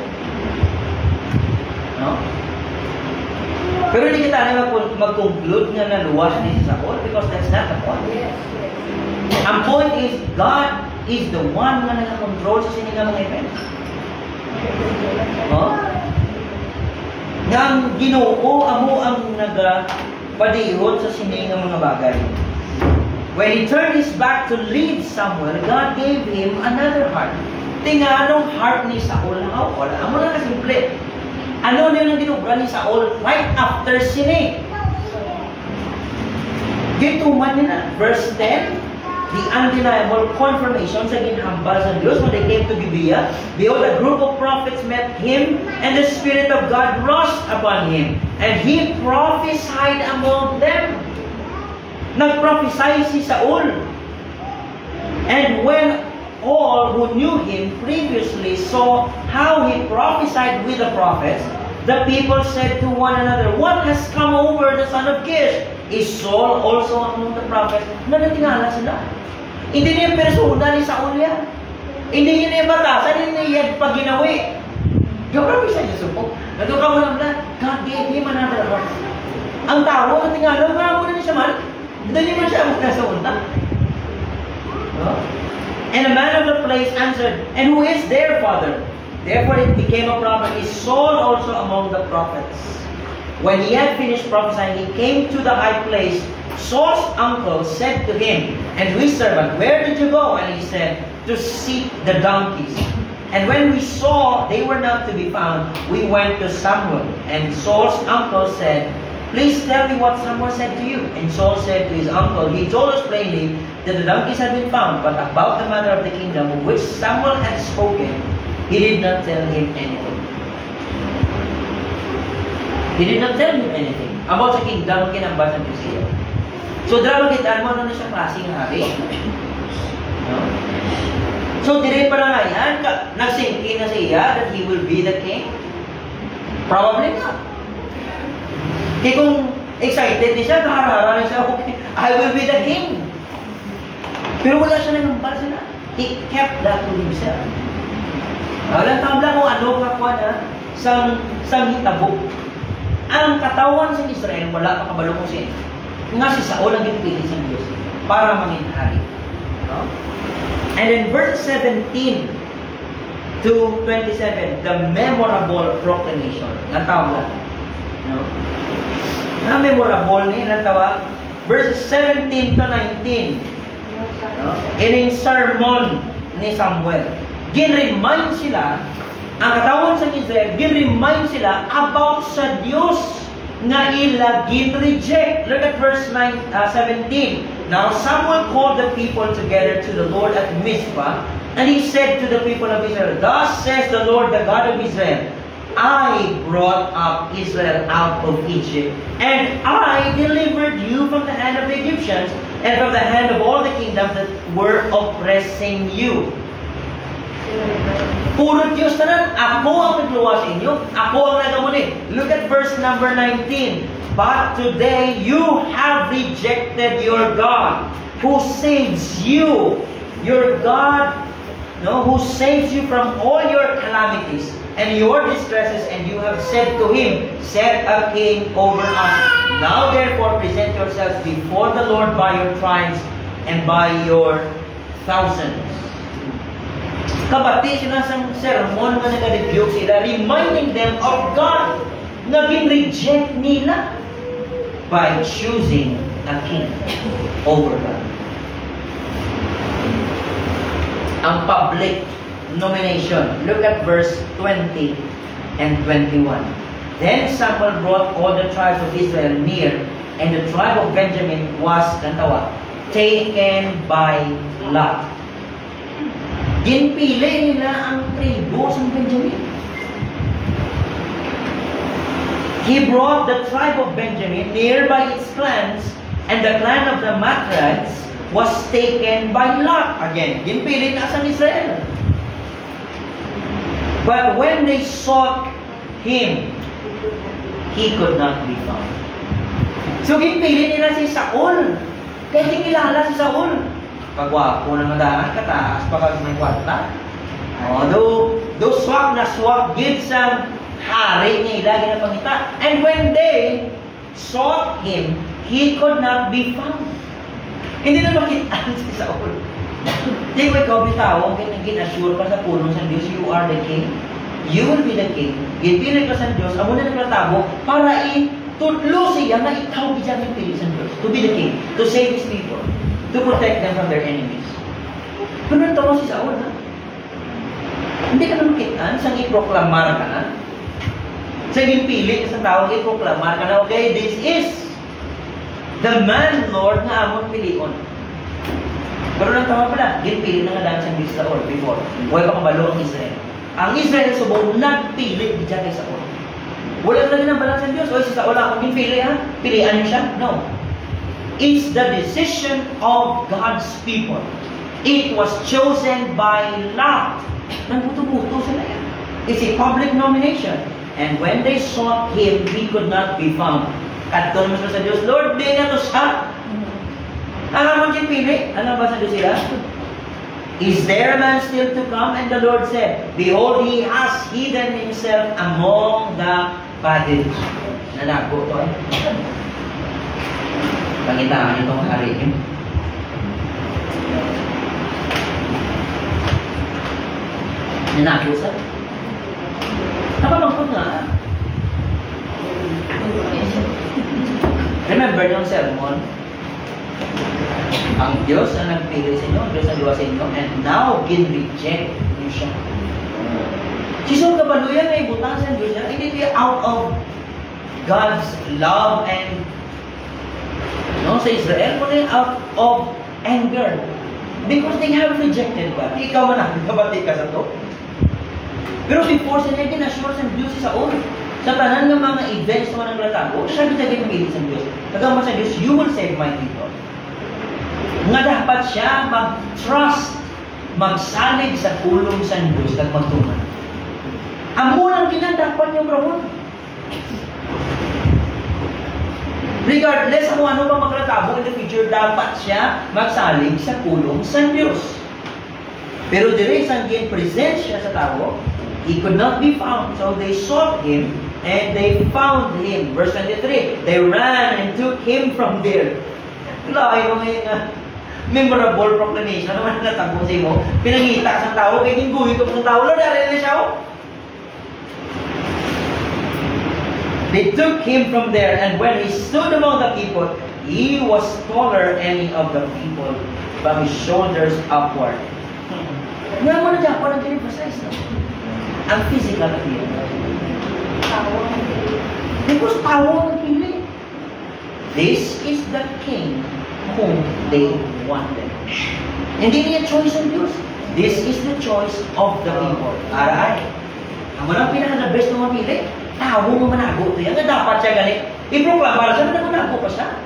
S1: No? Pero hindi kita na mag-conclude nga na luwas ni Saul because that's not the point. Ang point is, God is the one na nag-control sa sininga mga events. No? Nga Ginoo amo ang nagpadihon sa sininga mga bagay. When he turned his back to lead Samuel, God gave him another heart. Tinganong heart ni Saul na wala. Amo na kasimple. Ano na yung ginubra ni Saul right after sining? Gituman niya na. Verse 10, the undeniable confirmation sa ginhambal sa Diyos when they came to Gibeah. Behold, a group of prophets met him, and the Spirit of God rushed upon him, and he prophesied among them. Nagprophesy si Saul. And when all who knew him previously saw how he prophesied with the prophets, the people said to one another, "What has come over the son of Kish? Is Saul also among the prophets?" Nanatingala sila. Hindi niya persona ni Saul yan. Hindi niya batasan, hindi niya paginawi. Grabe siya yung supo. Nagkakawalang na, God gave him another heart. Ang tao, natingala, maramo na niya siya man. Dali mo siya muna sa unta. And the man of the place answered, "And who is their father?" Therefore it became a problem. Is Saul also among the prophets? When he had finished prophesying, he came to the high place. Saul's uncle said to him and to his servant, "Where did you go?" And he said, "To seek the donkeys. And when we saw they were not to be found, we went to Samuel." And Saul's uncle said, "Please tell me what Samuel said to you." And Saul said to his uncle, "He told us plainly that the donkeys had been found, but about the matter of the kingdom of which Samuel had spoken, he did not tell him anything." He did not tell him anything about the kingdom kinambas ng Josiah. So, dramagitan mo na siyang klaseng hari. No? So, dire pa na nga yan, nagsingkin na siya that he will be the king? Probably not. Kaya kung excited din siya, nakarara siya, okay, I will be the king. Pero wala siya nangambal sila. He kept that to himself. Walang tabla kung ano kakuha na sang hitabo. Ang katawan sa Israel, wala pa kabalo kung sino. Nga si Saul ang ginipili sa Diyos para mangin hari. No? And in verse 17 to 27, the memorable proclamation. Natawag. No? Na memorable ni natawag. Verses 17 to 19. No? In sermon ni Samuel. Gin-remind sila, ang katawan sa Israel, gin-remind sila about sa Diyos na ila gin-reject. Look at verse 17. Now Samuel called the people together to the Lord at Mizpah, and he said to the people of Israel, "Thus says the Lord, the God of Israel, I brought up Israel out of Egypt, and I delivered you from the hand of the Egyptians, and from the hand of all the kingdoms that were oppressing you." Puro Diyos na nan, ako ang nagluwa sa inyo, ako ang nagamunin. Look at verse number 19. "But today you have rejected your God, who saves you, your God, no, who saves you from all your calamities and your distresses, and you have said to him, set a king over us. Now therefore present yourselves before the Lord by your tribes and by your thousands." Kabati sila sa sermon na nag-rebuke sila, reminding them of God na gin-reject nila by choosing a king over them. Ang public nomination. Look at verse 20 and 21. Then Samuel brought all the tribes of Israel near, and the tribe of Benjamin was taken by lot. Ginpili nila ang tribo sa Benjamin. He brought the tribe of Benjamin near by its clans, and the clan of the Matrites was taken by lot. Again, ginpili na sa Israel. But when they sought him, he could not be found. So ginpili nila si Saul. Kaya kilala si Saul. Pagwapo ng madaan, kataas, pagkag may kwarta. Do swak na swak, give sa hari niya ilagi na pangita. And when they sought him, he could not be found. Hindi na makitaan si Saul. Di ba ikaw bitawang gin-assure ka sa puno sa Diyos, you are the king. You will be the king. Ginpili ka sa Diyos, amo na naglatabo para itutlo siya na ikaw biya ng pili sa Diyos. To be the king, to save his people, to protect them from their enemies. Pero ito mo si Saul, ha? Hindi ka naman kitaan, sang iproklamar ka na. Sa ginpili sa tao, iproklamar ka na, okay, this is the man, Lord, na amon pilion. Pero nang tama pala, ginpili na nga dahil sa Diyos Saul before. Huwag pa kabalo ang Israel. Ang Israel subong nagpili di dyan kay Saul. Wala na rin ang balang sa Diyos. O si Saul akong ginpili, ha? Pilian niya siya? No. It's the decision of God's people. It was chosen by lot. Nagbuto-buto sila yan. It's a public nomination. And when they sought him, he could not be found. Kadto naman sila sa Diyos, Lord, di na to siya. Alam mo siya pili? Alam ba sa Diyos sila? Is there a man still to come? And the Lord said, behold, he has hidden himself among the paddles. Nanago to eh. Pangitaan itong hari. Nanago sa? Napalangkot nga. Remember yung sermon? Ang Diyos ang nagpili sa inyo, ang Diyos ang gawa sa inyo, and now, gin-reject niyo siya. Si Saul kabaluyan ay butang sa Diyos niya, hindi out of God's love and sa Israel, kundi out of anger. Because they have rejected God. Ikaw man nakabati ka sa to. Pero before sa niya, ginassure sa Diyos si Saul. Sa tanan ng mga events na naglatabo, siya bitagay ng sa Diyos. Nagama sa Diyos, you will save my people. Nga dapat siya mag-trust, magsalig sa kulong sa Diyos at magtuman. Amo lang dapat yung rawon. Regardless kung ano pa maglatabo in the future, dapat siya magsalig sa kulong sa Diyos. Pero dire sa present siya sa tao, he could not be found, so they sought him, and they found him. Verse 23, they ran and took him from there. Lahay mo ngayon memorable proclamation naman natagpo sa imo. Pinangita sa tao, kaya gingguhin ko sa tao, Lord, narin na siya. They took him from there, and when he stood among the people, he was taller than any of the people, from his shoulders upward. Nga mo na dyan, parang piniprecise na. Ang physical appearance. Because tao ang pili. This is the king whom they wanted. Hindi niya choice ng Diyos. This is the choice of the people. Aray. Ang walang pinaka-best na mapili, tao mo manago ito yan. Dapat siya ganit. I-proclamar siya, manago pa siya.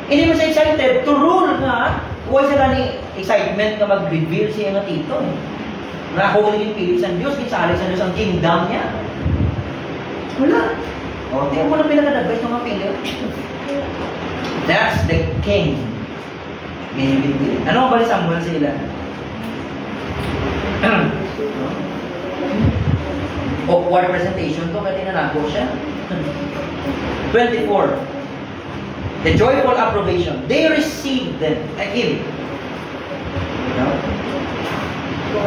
S1: Hindi mo siya excited to rule nga. Huwag siya ni excitement na mag-reveal siya nga tito. Na ako ulit yung pilit sa Diyos, kinsali sa Diyos ang kingdom niya. Wala. O, di mo na pinaka-best na mapili. That's the king. Ano ang bali Samuel sa ilan? Awkward presentation to, kaya tinanago siya. 24. The joyful approbation. They received them, like him.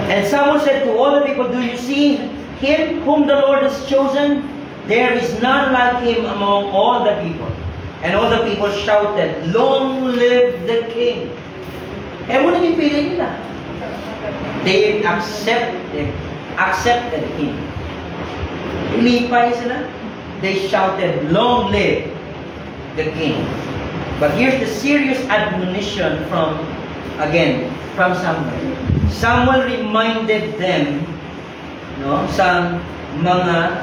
S1: And someone said to all the people, do you see him whom the Lord has chosen? There is none like him among all the people. And all the people shouted, long live the king. Eh, muna yung pili nila. They accepted him. Ilipay sila. They shouted, long live the king. But here's the serious admonition from Samuel. Samuel reminded them sa mga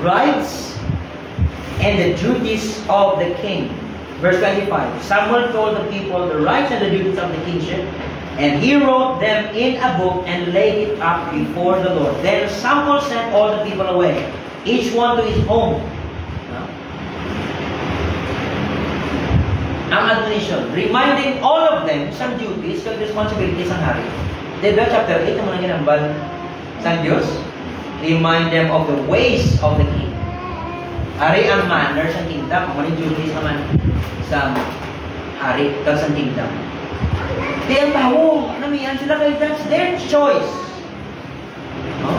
S1: rights and the duties of the king. Verse 25. Samuel told the people the rights and the duties of the kingship, and he wrote them in a book and laid it up before the Lord. Then Samuel sent all the people away, each one to his home. Ang admonition, reminding all of them some duties and responsibilities ng hari. Diba chapter 8 ang mga ginambal sa Diyos? Remind them of the ways of the king. Hari ang manners ng kingdom. Mga duties naman sa hari sa kingdom. Di ang tao, namiyan sila kay that's their choice. No?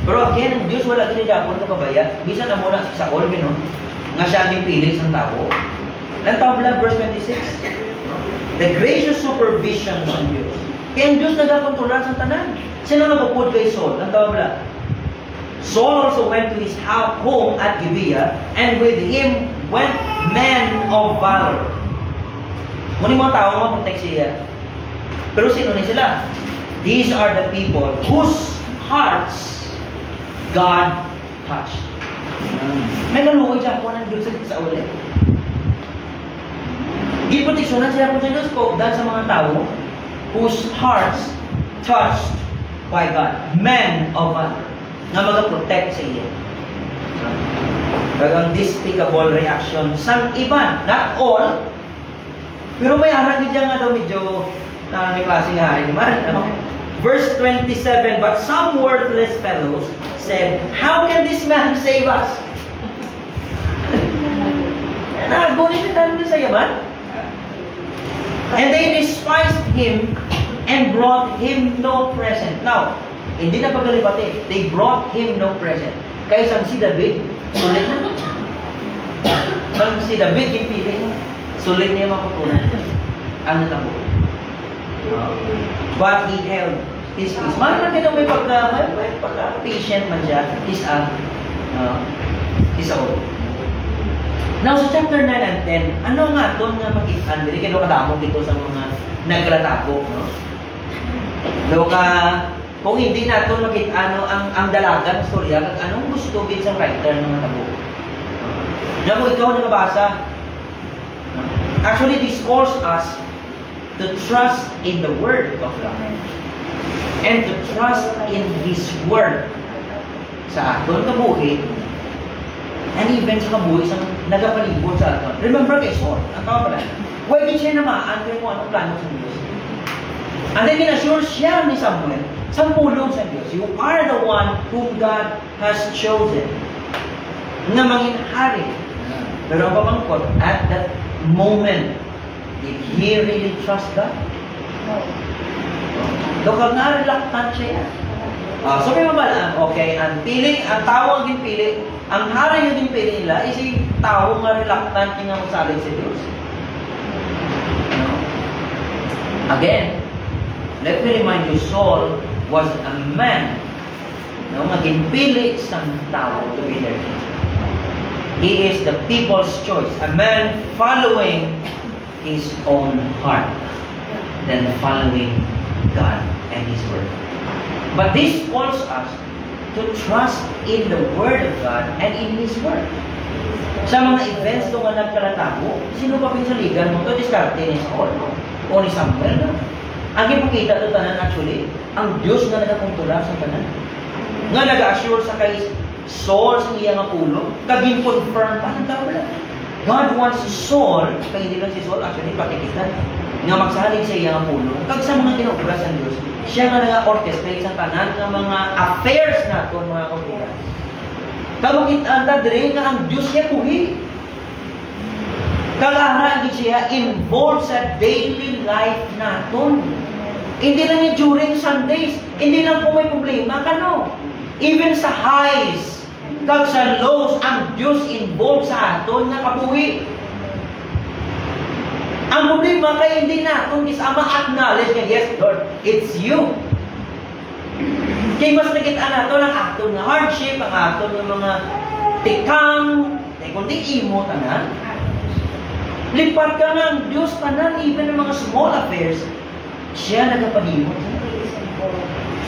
S1: Pero again, ang Diyos wala kinidapon na kabaya. Bisa na muna sa Saul, nga siya ang pili sa tao. Ang tabla, verse 26. The gracious supervision ng Diyos. Kaya ang Diyos nagakontrolan sa tanan. Sino nagpupod kay Saul? Ang tabla. Saul also went to his home at Gibeah, and with him went men of valor. Muna mga tao mag-protect siya. Pero sino ni sila? These are the people whose hearts God touched. May nalukoy siya po ng Diyos sa ulit. Giproteksyonan sila po sa Diyos dahil sa mga tao whose hearts touched by God. Men of valor. Na mag-protect sa iyo. Talagang despicable reaction sa iban. Not all. Pero may arang din nga daw medyo may klase nga rin naman. Ano? Verse 27, but some worthless fellows said, how can this man save us? Nakagunin na tayo sa yaman. And they despised him and brought him no present. Now, hindi na pagkalipati. They brought him no present. Kaya sang si David, sulit na. Sang si David, ipili mo. Sulit niya makukunan. Ano na po? But he held his peace. Maraming natin may pagka-patient man siya. His own. Now, sa chapter 9 and 10, ano nga doon nga makita? Hindi kayo kadamog dito sa mga naglatako. No? Doon ka, kung hindi natin makita ang dalagan, storya, anong gusto din sa writer ng mga tabo? Diyan mo ikaw nakabasa. Actually, this calls us to trust in the Word of God and to trust in His Word sa aton kabuhi and even sa kabuhi sa nagapalibot sa aton. Remember kay Saul, ang tawag pala, why di siya namaan kung anong plano sa Diyos? And then in-assure siya ni Samuel, sa pulong sa Diyos, you are the one whom God has chosen na mangin hari. Pero ang pamangkot, at that moment, did he really trust God? No. Doon nga reluctant siya. So may mabalaan, okay, ang tawag yung pili, ang hari yung pili nila is yung tao nga reluctant yung masalig sa Diyos. Again, let me remind you, Saul was a man na maging-pili sa tao to be their king. He is the people's choice, a man following his own heart than following God and His Word. But this calls us to trust in the Word of God and in His Word. Sa mga events doon nga nagkalatabo, sino pa pinsaligan mo ito? Diskarte ni Saul o ni Samuel? Ang ipakita ito tanan actually, ang Diyos na nagakontrola sa tanan. Nga nag-assure sa kay Saul sa iyang apulo, kaging-confirm pa ng tao lang. God wants Saul, kaya hindi lang si Saul, actually, pakikita, nga magsalig sa iyang apulo. Kag sa mga kinukras ng Diyos, siya nga nag-orchestrate sa tanan ng mga affairs natin, mga kautugan. Kamakita rin nga ang Diyos siya buhi. Kalaharagin siya involved sa daily life natin. Hindi lang yung during Sundays. Hindi lang po may problema. Kano? Even sa highs, kag sa lows, ang Diyos involved sa aton na kabuhi. Ang problema kaya hindi natin is ma-acknowledge nga, yes, Lord, it's you. Kaya mas nakita natin ang aton na hardship, ang aton ng mga tikang, kundi imo tanan. Lipat ka ng Diyos tanan, even ng mga small affairs, siya nagpapalimot.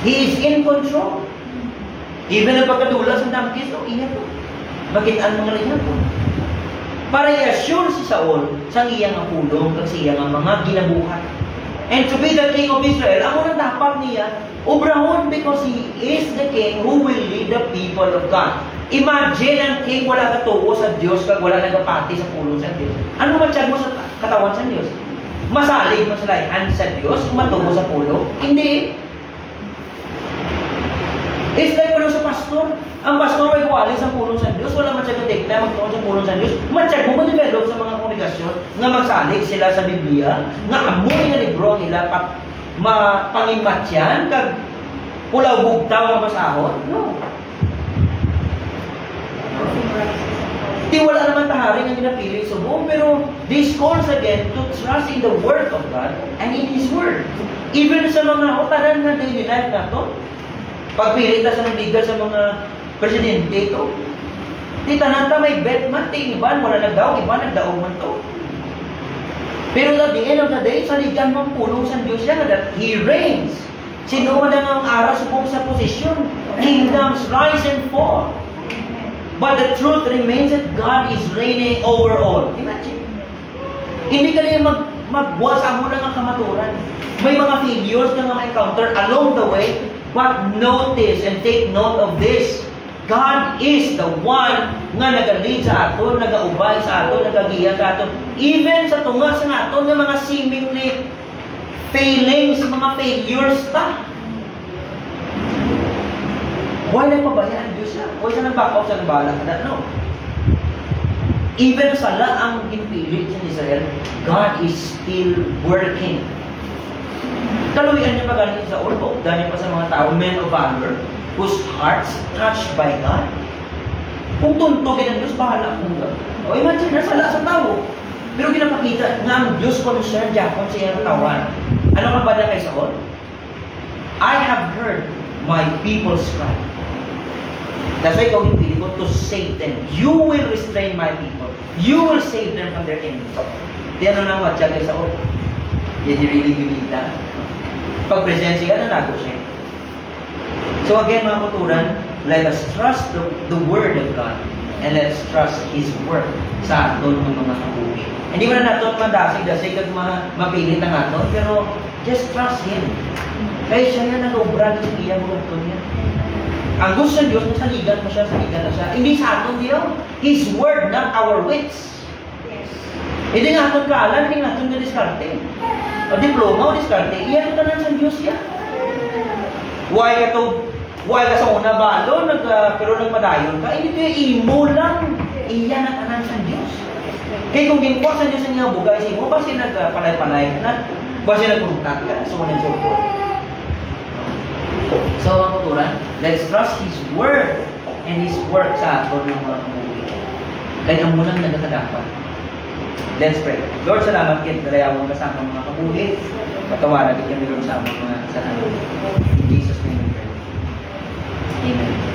S1: He is in control. Even ang pagkadula sa damkis, ingat po. Makitaan mga rin po. Para i-assure si Saul sa iyang ang pulong at sa iyang ang mga ginabuhat. And to be the king of Israel, ang unang dapat niya, ubrahon because he is the king who will lead the people of God. Imagine ang king wala katuo sa Diyos kag wala nagapati sa pulong sa Diyos. Ano matsyag mo sa katawan sa Diyos? Masalig mo sa layan sa Diyos kung matuo sa pulong? Hindi. It's like wala sa pastor. Ang pastor ay kuwali sa pulong sa Diyos. Wala matsyag na tekna magtuon sa pulong sa Diyos. Matsyag mo ma-develop sa mga kongregasyon nga magsalig sila sa Biblia, nga amoy nga libro nila pangimatyan kag ulaw bugtaw nga masahon. No. Di wala naman taharing ang ginapili sa buong, pero this calls again to trust in the Word of God and in His Word. Even sa mga utaran na daily life na ito, pagpilit na sa nabigal sa mga presidente ito, di tananta may bet man, di iban, wala nagdaw, iban nagdaong man ito. Pero at the end of the day, saligan mong pulong sa Diyos yan, that He reigns. Sino man ang araw sa posisyon, kingdoms rise and fall. But the truth remains that God is reigning over all. Imagine. Hindi ka rin magbuwasa mo lang ang kamaturan. May mga failures ka nga ma-encounter along the way, but notice and take note of this. God is the one nga nag-lead sa aton, nag-aubay sa aton, nag-agiya sa aton. Even sa tunga sa aton nga mga seemingly failings, mga failures pa. Why nagpabayaan Diyos na? Why siya nag-back out sa nabala ka na? No. Even sa laang ginpilit sa Israel, God is still working. Kaluwian niya pa galing sa ulbo, galing pa sa mga tao, men of valor, whose hearts touched by God. Kung tuntugin ang Diyos, bahala kung God. O imagine, nasala sa tao. Pero ginapakita nga ang Diyos concerned siya kung siya ang tawan. Ano ka ba na kay Saul? I have heard my people's cry. That's why ikaw pinili ko to save them. You will restrain my people. You will save them from their enemies. Di ano nang watcha kay Saul? Did he really believe that? Pag presensya ka, nanago siya. So again, mga kuturan, let us trust the Word of God and let us trust His work sa aton ng mga kabuhi. Hindi mo na nato mandasig-dasig at mapilit ang aton, pero just trust Him. Kaya siya yan nag-obra sa iya mo ito niya. Ang gusto ng Diyos, nasaligan mo siya, saligan na siya. Hindi sa aton diyo. His Word, not our wits. Hindi nga aton kaalan, hindi nga aton na diskarte. O diploma o diskarte, iyan ito na sa Diyos yan. Why ka sa una balo, pero nagpadayon ka, hindi kayo imo lang. Iyan ang tanan sa Diyos. Kaya kung ginkuha sa Diyos ang iyong bugay, mo ba siya nagpalay-palay na? Ba siya nagpuruntat ka? So, so forth. So, mga kuturan, let's trust His Word and His work sa aton ng mga kamuhi. Kaya ang munang nagkakadapat. Let's pray. Lord, salamat kayo. Dalayaw mo kasama mga kamuhi. Patawaran kita, Lord, sa mga kasalanan. In Jesus' name we pray. Amen.